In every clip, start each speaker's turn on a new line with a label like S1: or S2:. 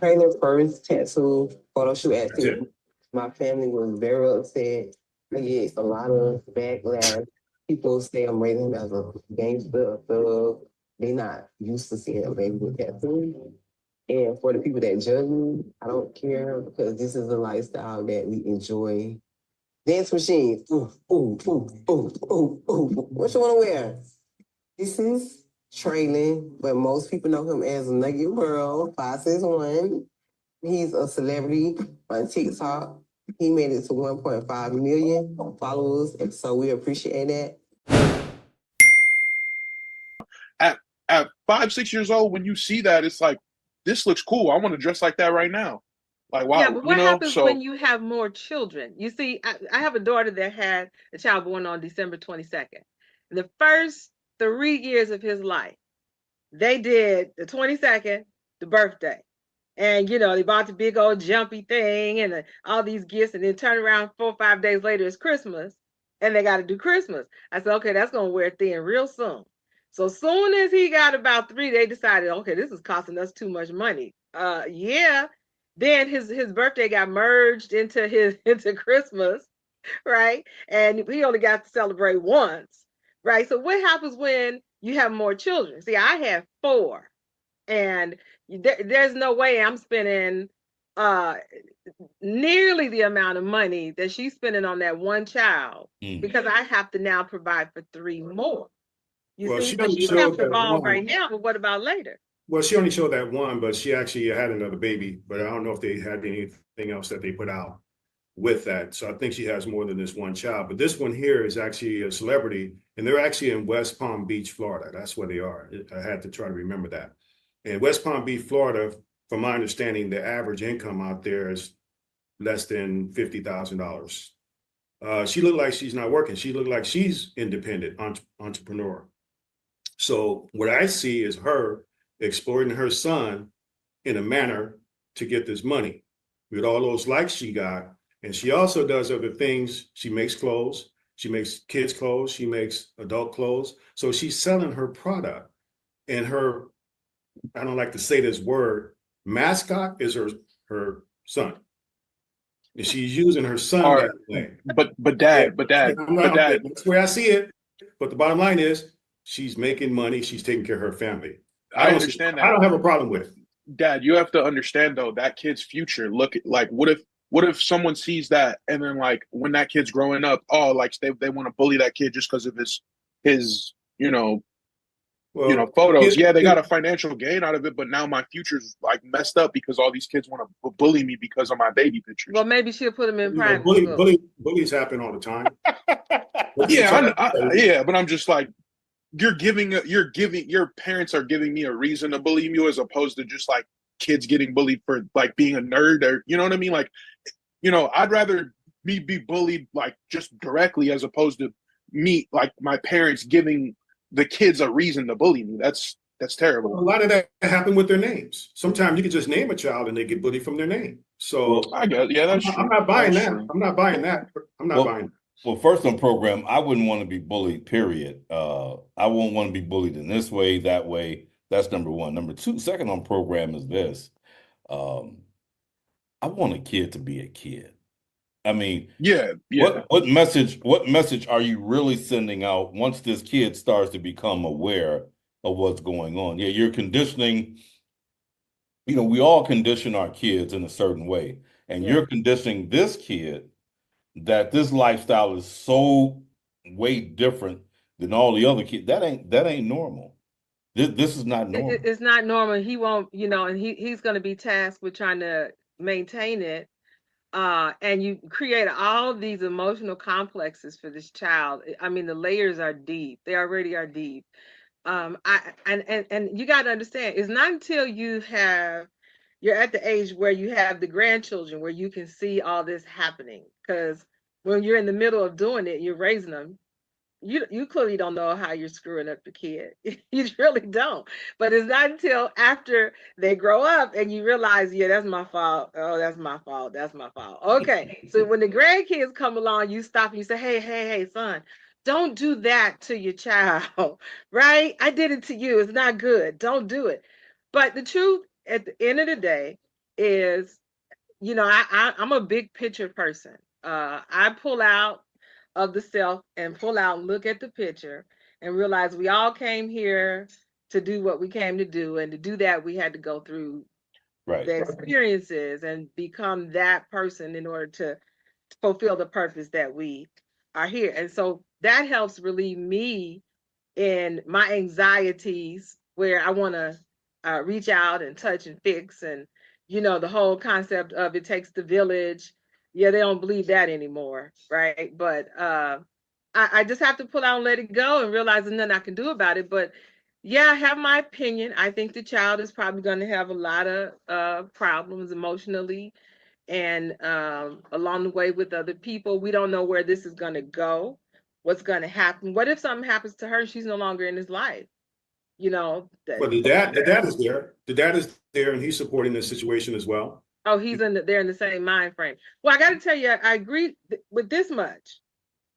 S1: Trailer first tattoo photo shoot at 50. My family was very upset. I get a lot of backlash. People say I'm raising him as a gangster, a thug. They not used to seeing a baby with tattoos. And for the people that judge me, I don't care because this is a lifestyle that we enjoy. Dance machines. Ooh, ooh, ooh, ooh, ooh, ooh. What you want to wear? This is Traylon, but most people know him as Nugget World 561. He's a celebrity on TikTok. He made it to 1.5 million followers, and so we appreciate that.
S2: At 5, 6 years old, when you see that, it's like, this looks cool. I want to dress like that right now. Like, wow,
S3: yeah, but what happens when you have more children? You see, I have a daughter that had a child born on December 22nd. The first 3 years of his life, they did the 22nd, the birthday. And, they bought the big old jumpy thing and all these gifts, and then turn around 4 or 5 days later, it's Christmas, and they got to do Christmas. I said, okay, that's going to wear thin real soon. So soon as he got about 3, they decided, okay, this is costing us too much money. Yeah. Then his birthday got merged into into Christmas, right? And he only got to celebrate once, right? So what happens when you have more children? See, I have 4, and there's no way I'm spending uh nearly the amount of money that she's spending on that one child, because I have to now provide for 3 more. You see, but she's comfortable right now, but what about later?
S4: Well, she only showed that one, but she actually had another baby. But I don't know if they had anything else that they put out with that. So I think she has more than this one child. But this one here is actually a celebrity, and they're actually in West Palm Beach, Florida. That's where they are. I had to try to remember that. In West Palm Beach, Florida, from my understanding, the average income out there is less than $50,000. She looked like she's not working. She looked like she's independent entrepreneur. So what I see is her exploiting her son in a manner to get this money with all those likes she got. And she also does other things. She makes clothes. She makes kids' clothes. She makes adult clothes. So she's selling her product. And her, I don't like to say this word, mascot is her son. And she's using her son that way.
S2: But dad,
S4: that's where I see it. But the bottom line is she's making money. She's taking care of her family.
S2: I understand that.
S4: I don't have a problem with it.
S2: Dad, you have to understand though, that kid's future. Look, like, what if someone sees that, and then, like, when that kid's growing up, oh, like, they want to bully that kid just because of his photos. Yeah, they got a financial gain out of it, but now my future's like messed up because all these kids want to bully me because of my baby pictures.
S3: Well, maybe she'll put them in private.
S4: Bullies happen all the time.
S2: Yeah, but I'm just like, your parents are giving me a reason to bully you, as opposed to just like kids getting bullied for like being a nerd, or you know what I mean? Like, I'd rather me be bullied like just directly, as opposed to me, like, my parents giving the kids a reason to bully me. That's terrible.
S4: A lot of that happened with their names. Sometimes you can just name a child and they get bullied from their name. So
S2: I guess, yeah, that's true.
S4: I'm not buying that. I'm not buying that. Buying that.
S5: Well, first on program, I wouldn't want to be bullied, period. I won't want to be bullied in this way, that way. That's number one. Number two, second on program is this. I want a kid to be a kid. I mean,
S2: yeah.
S5: What message are you really sending out once this kid starts to become aware of what's going on? Yeah, you're conditioning. We all condition our kids in a certain way, and you're conditioning this kid that this lifestyle is so way different than all the other kids. That ain't normal. This is not normal.
S3: It's not normal. He won't, and he's going to be tasked with trying to maintain it. And you create all these emotional complexes for this child. I mean, the layers are deep. They already are deep. And you got to understand, it's not until you're at the age where you have the grandchildren where you can see all this happening. Because when you're in the middle of doing it, you're raising them. You clearly don't know how you're screwing up the kid. You really don't. But it's not until after they grow up and you realize, yeah, that's my fault. Oh, that's my fault. That's my fault. Okay. So when the grandkids come along, you stop and you say, hey, son, don't do that to your child, right? I did it to you. It's not good. Don't do it. But the truth, at the end of the day, is, I'm a big picture person. I pull out of the self and pull out and look at the picture and realize we all came here to do what we came to do. And to do that, we had to go through
S5: Right.
S3: the experiences and become that person in order to fulfill the purpose that we are here. And so that helps relieve me in my anxieties where I want to reach out and touch and fix. And, the whole concept of it takes the village. Yeah, they don't believe that anymore. Right. But I just have to pull out and let it go and realize there's nothing I can do about it. But yeah, I have my opinion. I think the child is probably going to have a lot of problems emotionally and along the way with other people. We don't know where this is going to go, what's going to happen. What if something happens to her? She's no longer in his life.
S4: But the dad is there. The dad is there, and he's supporting the situation as well.
S3: Oh, they're in the same mind frame. Well, I got to tell you, I agree with this much.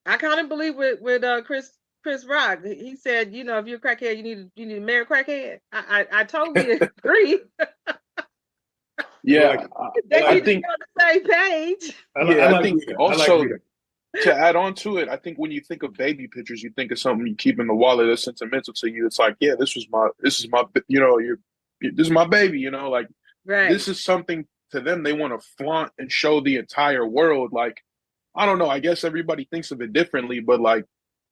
S3: I kind of believe with Chris Rock. He said, if you're a crackhead, you need to marry a crackhead. I totally agree.
S2: Yeah,
S3: I think on the same page.
S2: I think also to add on to it, I think when you think of baby pictures, you think of something you keep in the wallet that's sentimental to you. It's like, yeah, this is my, this is my baby. Like
S3: right.
S2: This is something to them they want to flaunt and show the entire world. Like, I don't know. I guess everybody thinks of it differently, but like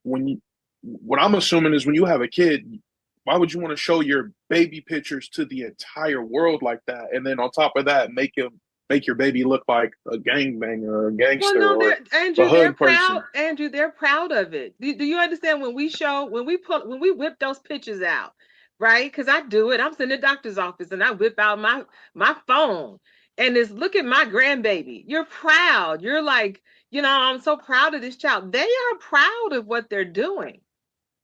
S2: what I'm assuming is when you have a kid, why would you want to show your baby pictures to the entire world like that? And then on top of that, make your baby look like a gangbanger or a gangster or
S3: Andrew,
S2: a hood person.
S3: Andrew, they're proud of it. Do you understand when we whip those pictures out, right? Because I do it. I'm in the doctor's office and I whip out my phone and it's look at my grandbaby. You're proud. You're like, I'm so proud of this child. They are proud of what they're doing.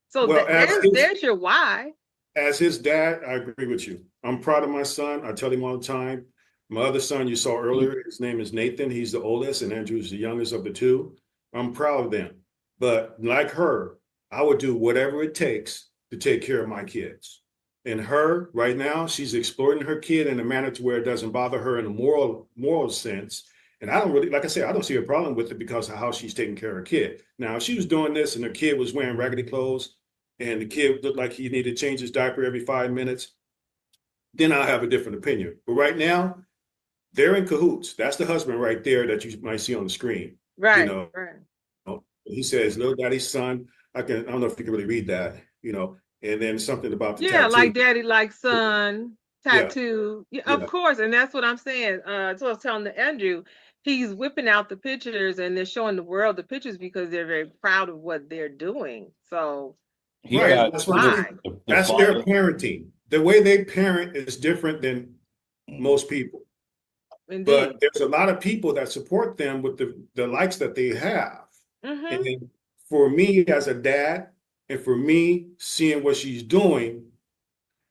S3: So there's your why.
S4: As his dad, I agree with you. I'm proud of my son. I tell him all the time. My other son you saw earlier, his name is Nathan. He's the oldest, and Andrew's the youngest of the two. I'm proud of them. But like her, I would do whatever it takes to take care of my kids. And her, right now, she's exploiting her kid in a manner to where it doesn't bother her in a moral sense. And I don't really, like I said, I don't see a problem with it because of how she's taking care of her kid. Now, if she was doing this and her kid was wearing raggedy clothes, and the kid looked like he needed to change his diaper every 5 minutes, then I'll have a different opinion. But right now, they're in cahoots. That's the husband right there that you might see on the screen.
S3: Right.
S4: Right. He says, "Little daddy's son." I don't know if you can really read that, and then something about the tattoo.
S3: Like daddy, like son, tattoo. Yeah, of course. And that's what I'm saying. So I was telling Andrew, he's whipping out the pictures and they're showing the world the pictures because they're very proud of what they're doing. So
S4: that's their parenting. The way they parent is different than most people. Indeed. But there's a lot of people that support them with the likes that they have. Mm-hmm. And for me as a dad, and for me seeing what she's doing,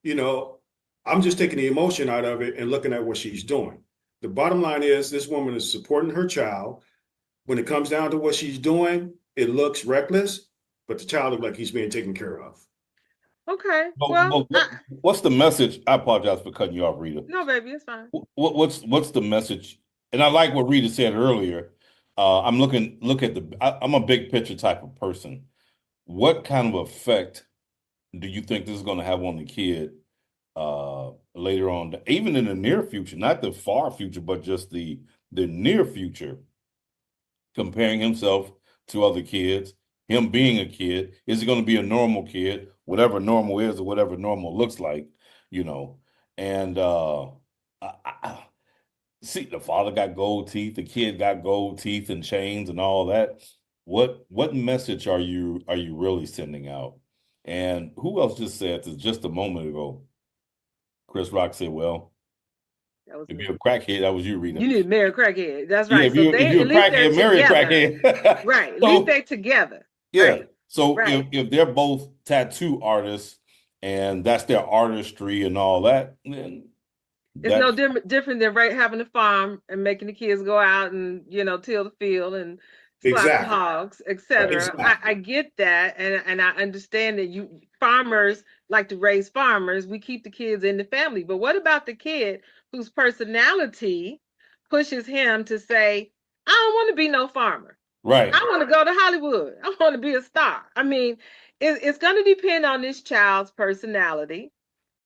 S4: I'm just taking the emotion out of it and looking at what she's doing. The bottom line is this woman is supporting her child. When it comes down to what she's doing, it looks reckless, but the child looks like he's being taken care of.
S3: Okay.
S5: What's the message? I apologize for cutting you off, Rita.
S3: No, baby, it's fine.
S5: What's the message? And I like what Rita said earlier. I'm I'm a big picture type of person. What kind of effect do you think this is going to have on the kid later on, even in the near future, not the far future, but just the near future, comparing himself to other kids, him being a kid? Is he going to be a normal kid, whatever normal is or whatever normal looks like, and see, the father got gold teeth, the kid got gold teeth and chains and all that. What message are you really sending out? And who else just said this just a moment ago? Chris Rock said, well, if you're a crackhead, that was you, Rita.
S3: You need to marry a crackhead. That's right.
S5: Yeah, if you're a crackhead, marry a crackhead.
S3: Right. At least they're together.
S5: Yeah.
S3: Right.
S5: So if they're both tattoo artists and that's their artistry and all that, then
S3: it's no different than having a farm and making the kids go out and till the field and slaughter hogs, etc. Exactly. I get that, and I understand that farmers like to raise farmers. We keep the kids in the family, but what about the kid whose personality pushes him to say, I don't want to be no farmer.
S5: Right.
S3: I want to go to Hollywood. I want to be a star. I mean, it's going to depend on this child's personality.